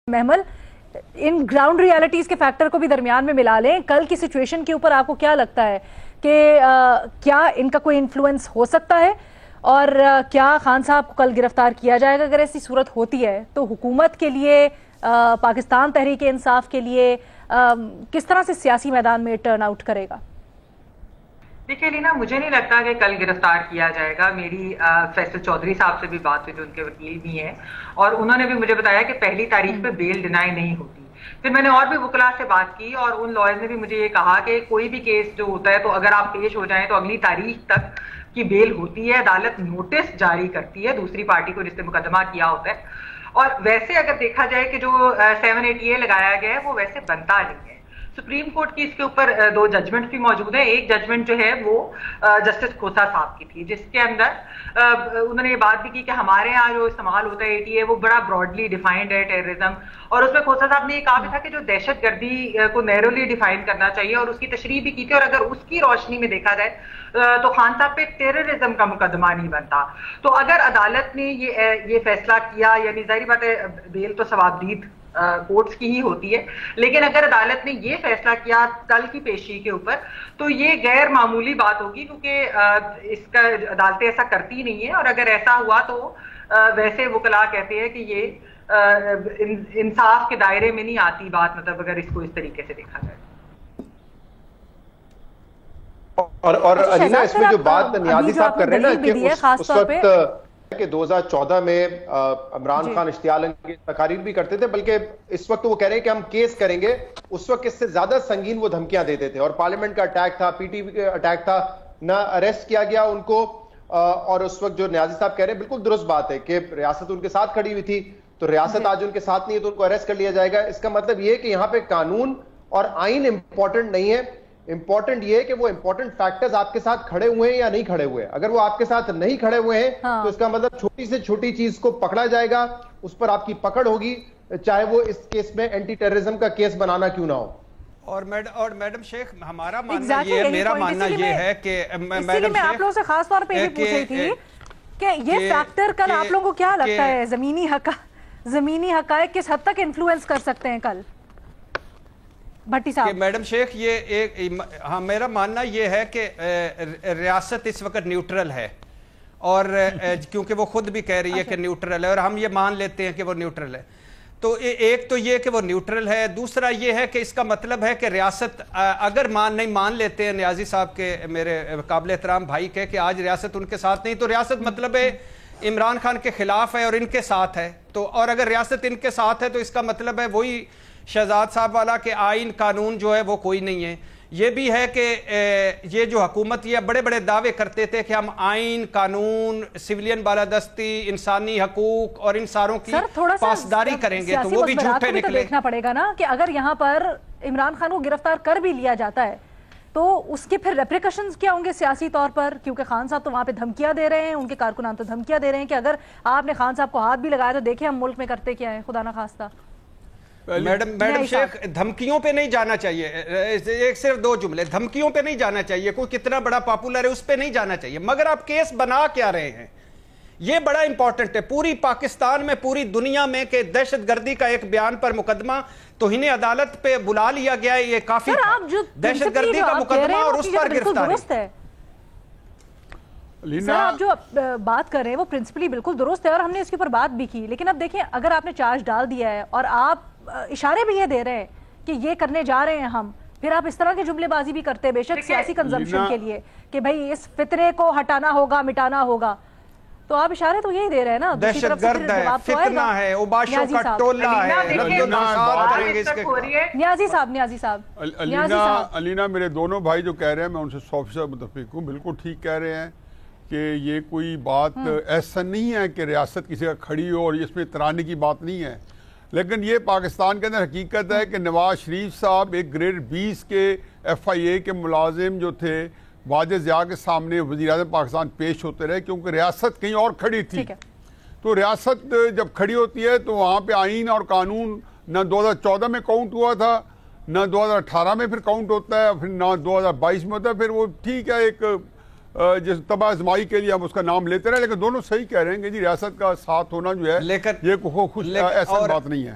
محمل ان ground realities کے factor کو بھی درمیان میں ملا لیں. کل کی سچویشن کے اوپر آپ کو کیا لگتا ہے کہ کیا ان کا کوئی انفلوئنس ہو سکتا ہے اور کیا خان صاحب کو کل گرفتار کیا جائے گا؟ اگر ایسی صورت ہوتی ہے تو حکومت کے لیے، پاکستان تحریک انصاف کے لیے کس طرح سے سیاسی میدان میں ٹرن آؤٹ کرے گا؟ دیکھیے لینا، مجھے نہیں لگتا کہ کل گرفتار کیا جائے گا. میری فیصل چودھری صاحب سے بھی بات ہوئی، جو ان کے وکیل بھی ہیں، اور انہوں نے بھی مجھے بتایا کہ پہلی تاریخ پہ بیل ڈینائی نہیں ہوتی. پھر میں نے اور بھی وکلاء سے بات کی اور ان لائر نے بھی مجھے یہ کہا کہ کوئی بھی کیس جو ہوتا ہے تو اگر آپ پیش ہو جائیں تو اگلی تاریخ تک کی بیل ہوتی ہے. عدالت نوٹس جاری کرتی ہے دوسری پارٹی کو جس نے مقدمہ کیا ہوتا ہے. اور ویسے اگر دیکھا جائے کہ جو 780A لگایا گیا ہے وہ ویسے بنتا نہیں ہے. سپریم کورٹ کی اس کے اوپر 2 ججمنٹ بھی موجود ہیں. ایک ججمنٹ جو ہے وہ جسٹس کھوسا صاحب کی تھی، جس کے اندر انہوں نے یہ بات بھی کی کہ ہمارے ہاں جو استعمال ہوتا ہے ATA وہ بڑا براڈلی ڈیفائنڈ ہے ٹیررزم. اور اس میں کھوسا صاحب نے یہ کہا بھی تھا کہ جو دہشت گردی کو نیرولی ڈیفائن کرنا چاہیے، اور اس کی تشریح بھی کی تھی. اور اگر اس کی روشنی میں دیکھا جائے تو خان صاحب پہ ٹیررزم کا مقدمہ نہیں بنتا. تو اگر عدالت نے یہ فیصلہ کیا، یعنی ظاہری بات ہے بیل تو ثوابدید کورٹس کی ہی ہوتی ہے، لیکن اگر عدالت نے یہ فیصلہ کیا کل کی پیشی کے اوپر تو یہ غیر معمولی بات ہوگی، کیونکہ اس کا عدالتیں ایسا کرتی نہیں ہیں. اور اگر ایسا ہوا تو ویسے وکلاء کہتے ہیں کہ یہ انصاف کے دائرے میں نہیں آتی بات، مطلب اگر اس کو اس طریقے سے دیکھا جائے. اور علینا اس میں جو بات نیازی صاحب کر رہے ہیں نا کہ اس وقت کہ 2014 میں عمران خان اشتعال انگیز تقاریر بھی کرتے تھے، بلکہ اس وقت وہ کہہ رہے ہیں کہ ہم کیس کریں گے. اس وقت اس سے زیادہ سنگین وہ دھمکیاں دیتے تھے، اور پارلیمنٹ کا اٹیک تھا، PTV کا اٹیک تھا، نہ اریسٹ کیا گیا ان کو. اور اس وقت جو نیازی صاحب کہہ رہے ہیں بالکل درست بات ہے کہ ریاست ان کے ساتھ کھڑی ہوئی تھی، تو ریاست آج ان کے ساتھ نہیں ہے تو ان کو اریسٹ کر لیا جائے گا. اس کا مطلب یہ ہے کہ یہاں پہ قانون اور آئین امپورٹنٹ نہیں ہے، امپورٹنٹ یہ ہے کہ وہ امپورٹنٹ فیکٹرز آپ کے ساتھ کھڑے ہوئے ہیں یا نہیں کھڑے ہوئے ہیں. اگر وہ آپ کے ساتھ نہیں کھڑے ہوئے ہیں تو اس کا مطلب چھوٹی سے چھوٹی چیز کو پکڑا جائے گا، اس پر آپ کی پکڑ ہوگی، چاہے وہ اس کیس میں اینٹی ٹیررزم کا کیس بنانا کیوں نہ ہو. اور میڈم شیخ، ہمارا ماننا یہ ہے، میرا ماننا یہ ہے کہ میڈم میں آپ لوگوں سے خاص طور پہ یہ پوچھ رہی تھی کہ یہ فیکٹر کل آپ لوگوں کو کیا لگتا ہے زمینی حقائق کس حد تک انفلوئنس کر سکتے ہیں کل؟ بھٹی صاحب. میڈم شیخ، ہاں میرا ماننا یہ ہے کہ ریاست اس وقت نیوٹرل ہے، اور کیونکہ وہ خود بھی کہہ رہی ہے کہ نیوٹرل ہے، اور ہم یہ مان لیتے ہیں کہ وہ نیوٹرل ہے. تو ایک تو یہ کہ وہ نیوٹرل ہے، دوسرا یہ ہے کہ اس کا مطلب ہے کہ ریاست اگر مان لیتے ہیں نیازی صاحب کے، میرے قابل احترام بھائی کہ آج ریاست ان کے ساتھ نہیں، تو ریاست مطلب ہے عمران خان کے خلاف ہے اور ان کے ساتھ ہے. تو اور اگر ریاست ان کے ساتھ ہے تو اس کا مطلب ہے وہی شہزاد صاحب والا کہ آئین قانون جو ہے وہ کوئی نہیں ہے. یہ بھی ہے کہ یہ جو حکومت یہ بڑے بڑے دعوے کرتے تھے کہ ہم آئین قانون، سویلین بالادستی، انسانی حقوق اور ان ساروں کی پاسداری کریں گے، تو وہ بھی جھوٹے نکلے. دیکھنا پڑے گا نا کہ اگر یہاں پر عمران خان کو گرفتار کر بھی لیا جاتا ہے تو اس کے پھر ریپریکشنز کیا ہوں گے سیاسی طور پر؟ کیونکہ خان صاحب تو وہاں پہ دھمکیاں دے رہے ہیں، ان کے کارکنان تو دھمکیاں دے رہے ہیں کہ اگر آپ نے خان صاحب کو ہاتھ بھی لگایا تو دیکھیں ہم ملک میں کرتے کیا ہے، خدا نہ خواستہ. میڈم شیخ، دھمکیوں پہ نہیں جانا چاہیے. ایک صرف 2 جملے، دھمکیوں پہ نہیں جانا چاہیے. کوئی کتنا بڑا پاپولر ہے اس پہ نہیں جانا چاہیے، مگر آپ کیس بنا کیا رہے ہیں یہ بڑا امپورٹنٹ ہے. پوری پاکستان میں، پوری دنیا میں کہ دہشت گردی کا ایک بیان پر مقدمہ توہین عدالت پہ بلا لیا گیا ہے، یہ کافی تھا. دہشت گردی کا مقدمہ اور اس پر گرفتاری. سر آپ جو بات کر رہے ہیں وہ پرنسپلی بالکل درست ہے اور ہم نے اس کے اوپر بات بھی کی، لیکن اب دیکھیں اگر آپ نے چارج ڈال دیا ہے اور آپ اشارے بھی یہ دے رہے ہیں کہ یہ کرنے جا رہے ہیں ہم، پھر آپ اس طرح کی جملے بازی بھی کرتے ہیں بے شک سیاسی کنزمپشن کے لیے کہ بھائی اس فتنے کو ہٹانا ہوگا، مٹانا ہوگا، تو آپ اشارے تو یہی دے رہے ہیں نا. دہشت گرد ہے، فتنہ ہے، اوباشوں کا ٹولہ ہے. نیازی صاحب علینا میرے دونوں بھائی جو کہہ رہے ہیں میں ان سے 100% متفق ہوں. بالکل ٹھیک کہہ رہے ہیں کہ یہ کوئی بات ایسا نہیں ہے کہ ریاست کسی کا کھڑی ہو اور اس میں ترانے کی بات نہیں ہے، لیکن یہ پاکستان کے اندر حقیقت ہے کہ نواز شریف صاحب ایک گریڈ 20 کے FIA کے ملازم جو تھے واجد ضیاء کے سامنے وزیر اعظم پاکستان پیش ہوتے رہے، کیونکہ ریاست کہیں اور کھڑی تھی. تو ریاست جب کھڑی ہوتی ہے تو وہاں پہ آئین اور قانون نہ 2014 میں کاؤنٹ ہوا تھا، نہ 2018 میں پھر کاؤنٹ ہوتا ہے، پھر نہ 2022 میں ہوتا ہے. پھر وہ ٹھیک ہے ایک جس تباہ آزمائی کے لیے ہم اس کا نام لیتے رہے، لیکن دونوں صحیح کہہ رہے ہیں کہ جی ریاست کا ساتھ ہونا جو ہے یہ خوش ایسا بات نہیں ہے.